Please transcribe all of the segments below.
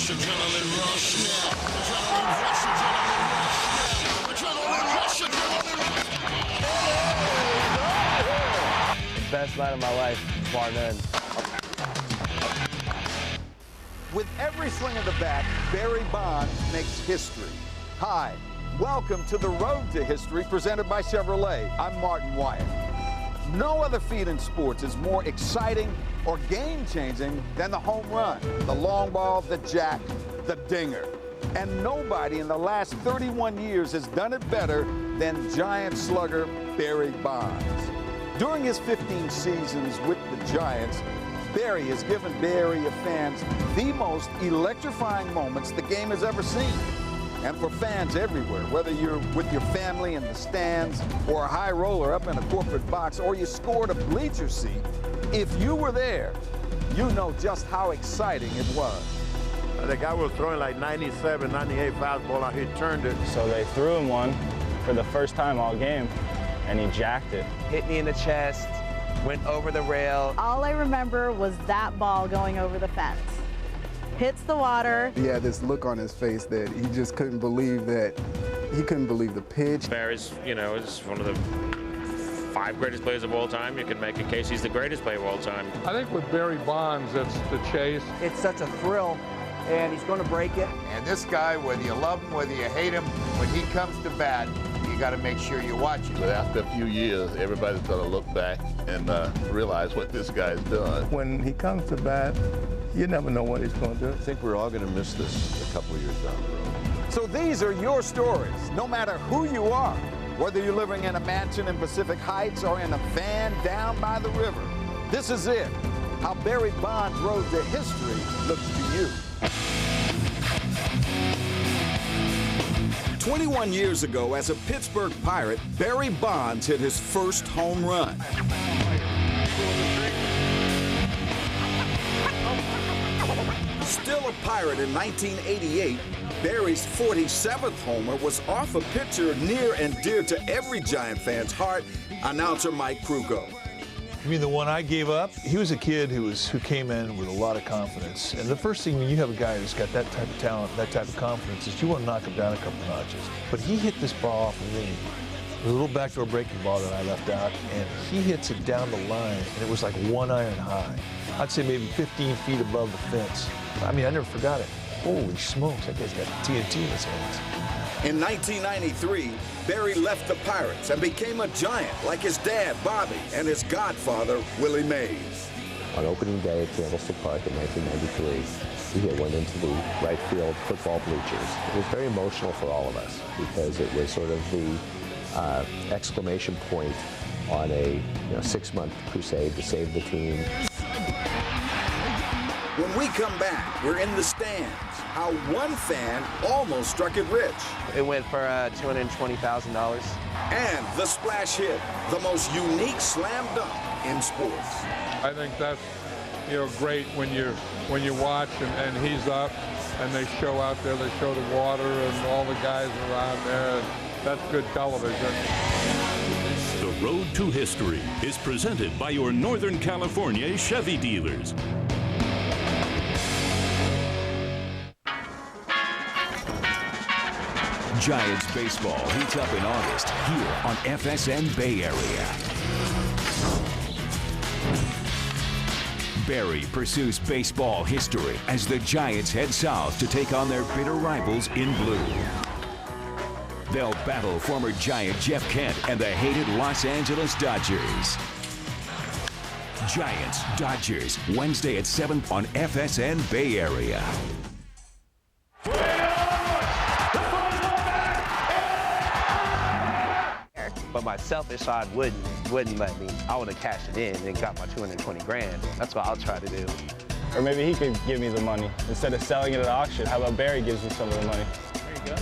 Best night of my life, bar none. With every swing of the bat, Barry Bonds makes history. Hi, welcome to the Road to History presented by Chevrolet. I'm Martin Wyatt. No other feat in sports is more exciting or game-changing than the home run, the long ball, the jack, the dinger. And nobody in the last 31 years has done it better than Giant slugger Barry Bonds. During his 15 seasons with the Giants, Barry has given Bay Area fans the most electrifying moments the game has ever seen. And for fans everywhere, whether you're with your family in the stands or a high roller up in a corporate box or you scored a bleacher seat, if you were there, you know just how exciting it was. The guy was throwing like 97, 98 fastball, and he turned it. So they threw him one for the first time all game, and he jacked it. Hit me in the chest, went over the rail. All I remember was that ball going over the fence. Hits the water. He had this look on his face that he just couldn't believe that, he couldn't believe the pitch. Baer is, is one of the 5 greatest players of all time. You can make a case he's the greatest player of all time. I think with Barry Bonds, it's the chase. It's such a thrill, and he's going to break it. And this guy, whether you love him, whether you hate him, when he comes to bat, you got to make sure you watch it. But after a few years, everybody's going to look back and realize what this guy's done. When he comes to bat, you never know what he's going to do. I think we're all going to miss this a couple of years down the road. So these are your stories, no matter who you are, whether you're living in a mansion in Pacific Heights or in a van down by the river. This is it, how Barry Bonds' road to history looks to you. 21 years ago, as a Pittsburgh Pirate, Barry Bonds hit his first home run. Still a Pirate in 1988, Barry's 47th homer was off a pitcher near and dear to every Giant fan's heart, announcer Mike Krukow. You mean the one I gave up? He was a kid who came in with a lot of confidence. And the first thing when you have a guy who's got that type of talent, that type of confidence, is you want to knock him down a couple notches. But he hit this ball off of me, a little backdoor breaking ball that I left out, and he hits it down the line, and it was like 1 iron high. I'd say maybe 15 feet above the fence. I mean, I never forgot it. Holy smokes, that guy's got TNT in his hands. In 1993, Barry left the Pirates and became a Giant like his dad, Bobby, and his godfather, Willie Mays. On opening day at Candlestick Park in 1993, he went into the right field football bleachers. It was very emotional for all of us because it was sort of the exclamation point on a 6-month crusade to save the team. When we come back, we're in the stands. How one fan almost struck it rich. It went for $220,000. And the splash hit, the most unique slam dunk in sports. I think that's great when you watch and he's up and they show out there, they show the water and all the guys around there. And that's good television. The Road to History is presented by your Northern California Chevy dealers. Giants baseball heats up in August here on FSN Bay Area. Barry pursues baseball history as the Giants head south to take on their bitter rivals in blue. They'll battle former Giant Jeff Kent and the hated Los Angeles Dodgers. Giants-Dodgers, Wednesday at 7 on FSN Bay Area. But my selfish side wouldn't let me. I would have cashed it in and got my 220 grand. That's what I'll try to do. Or maybe he could give me the money. Instead of selling it at auction, how about Barry gives me some of the money? There you go.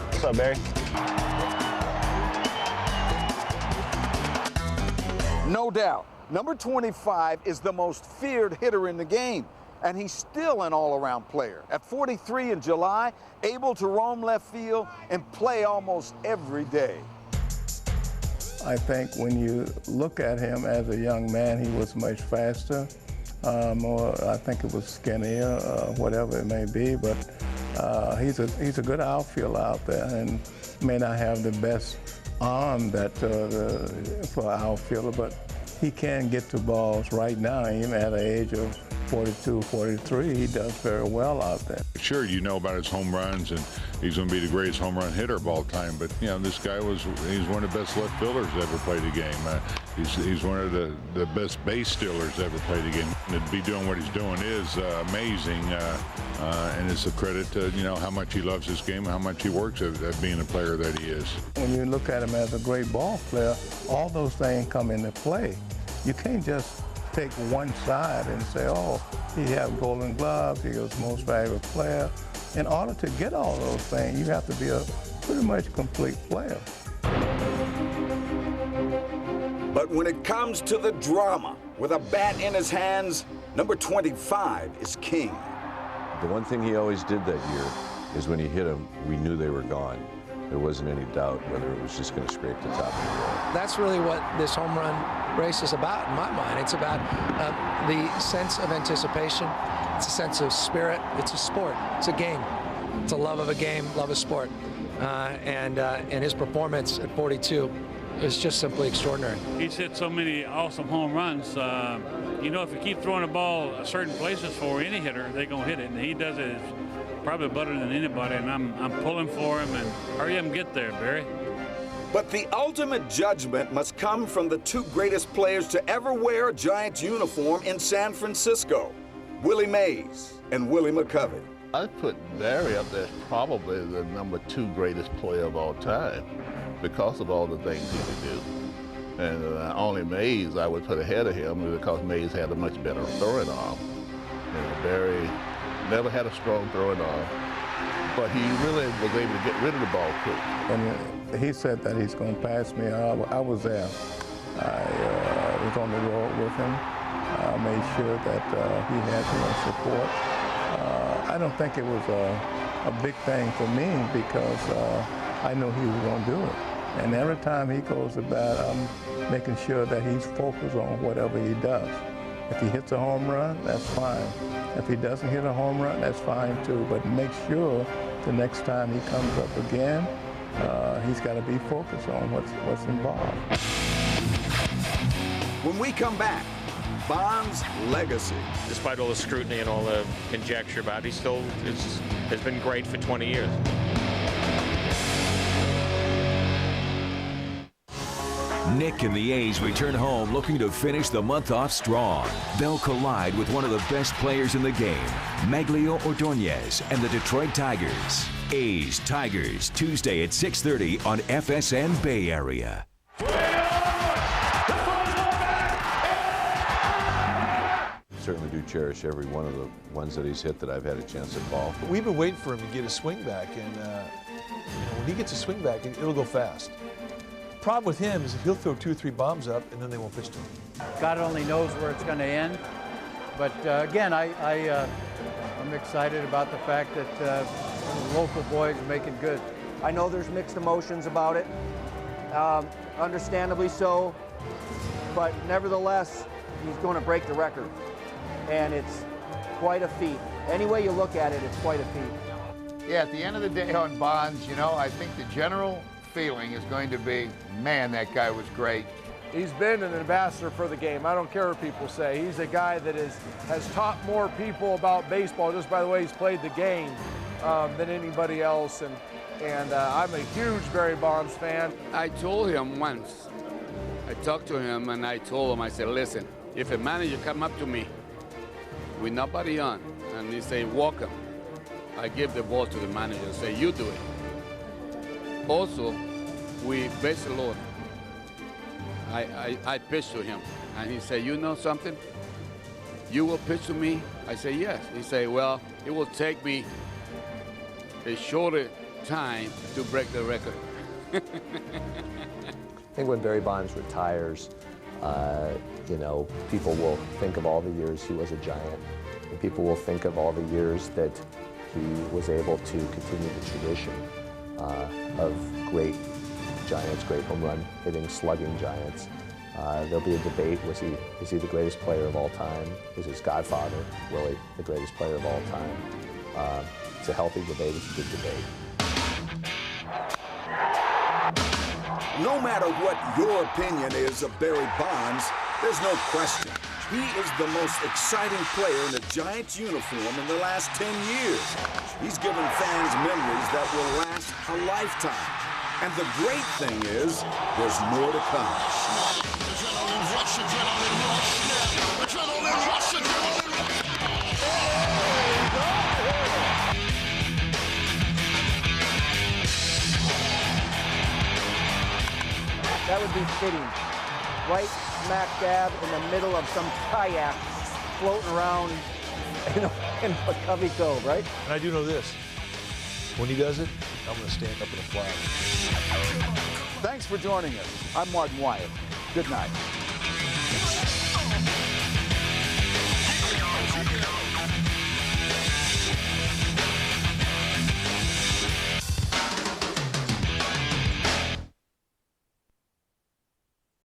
What's up, Barry? No doubt, number 25 is the most feared hitter in the game, and he's still an all-around player. At 43 in July, able to roam left field and play almost every day. I think when you look at him as a young man, he was much faster. or I think it was Skinny, whatever it may be. But he's a good outfielder out there, and may not have the best arm that for an outfielder, but he can get to balls right now, even at the age of 42, 43. He does very well out there. Sure, you know about his home runs, and he's going to be the greatest home run hitter of all time. But you know, this guy he's one of the best left fielders that ever played the game. He's one of the best base stealers that ever played the game. And to be doing what he's doing is amazing, and it's a credit to how much he loves this game, and how much he works at being the player that he is. When you look at him as a great ball player, all those things come into play. You can't just take one side and say, oh, he has Golden Gloves, he was most valuable player. In order to get all those things, you have to be a pretty much complete player. But when it comes to the drama, with a bat in his hands, number 25 is king. The one thing he always did that year is when he hit them, we knew they were gone. There wasn't any doubt whether it was just going to scrape the top of the wall. That's really what this home run race is about, in my mind. It's about the sense of anticipation. It's a sense of spirit. It's a sport. It's a game. It's a love of a game, love of sport. And his performance at 42 is just simply extraordinary. He's hit so many awesome home runs. If you keep throwing the ball certain places for any hitter, they're going to hit it. And he does it probably better than anybody, and I'm pulling for him, and hurry up and get there, Barry. But the ultimate judgment must come from the two greatest players to ever wear a Giants uniform in San Francisco, Willie Mays and Willie McCovey. I'd put Barry up there as probably the number 2 greatest player of all time because of all the things he could do. And only Mays I would put ahead of him because Mays had a much better throwing arm. Barry never had a strong throwing arm, but he really was able to get rid of the ball quick. When he said that he's going to pass me, I was there. I was on the road with him. I made sure that he had support. I don't think it was a big thing for me because I knew he was going to do it. And every time he goes to bat, I'm making sure that he's focused on whatever he does. If he hits a home run, that's fine. If he doesn't hit a home run, that's fine too. But make sure the next time he comes up again, he's got to be focused on what's involved. When we come back, Bond's legacy. Despite all the scrutiny and all the conjecture about it, he still has been great for 20 years. Nick and the A's return home looking to finish the month off strong. They'll collide with one of the best players in the game, Maglio Ordonez and the Detroit Tigers. A's Tigers, Tuesday at 6:30 on FSN Bay Area. Certainly do cherish every one of the ones that he's hit that I've had a chance to ball. We've been waiting for him to get a swing back, and when he gets a swing back, it'll go fast. Problem with him is he'll throw 2 or 3 bombs up, and then they won't pitch to him. God only knows where it's going to end. But again, I'm excited about the fact that the local boys are making good. I know there's mixed emotions about it, understandably so, but nevertheless, he's going to break the record. And it's quite a feat. Any way you look at it, it's quite a feat. Yeah, at the end of the day on Bonds, I think the general feeling is going to be, man, that guy was great. He's been an ambassador for the game. I don't care what people say. He's a guy that has taught more people about baseball just by the way he's played the game than anybody else. And I'm a huge Barry Bonds fan. I told him once, I talked to him and I told him, I said, listen, if a manager come up to me with nobody on and he say, walk him, I give the ball to the manager and say, you do it. Also, we base load. I pitched to him, and he said, you know something? You will pitch to me? I say, yes. He said, well, it will take me a shorter time to break the record. I think when Barry Bonds retires, people will think of all the years he was a Giant, and people will think of all the years that he was able to continue the tradition of great Giants, great home run hitting, slugging Giants. There'll be a debate, is he the greatest player of all time? Is his godfather, Willie, the greatest player of all time? It's a healthy debate, it's a good debate. No matter what your opinion is of Barry Bonds, there's no question. He is the most exciting player in the Giants uniform in the last 10 years. He's given fans memories that will last a lifetime. And the great thing is, there's more to come. That would be fitting. Right smack dab in the middle of some kayak floating around in McCovey Cove, right? And I do know this. When he does it, I'm going to stand up and applaud. Thanks for joining us. I'm Martin Wyatt. Good night.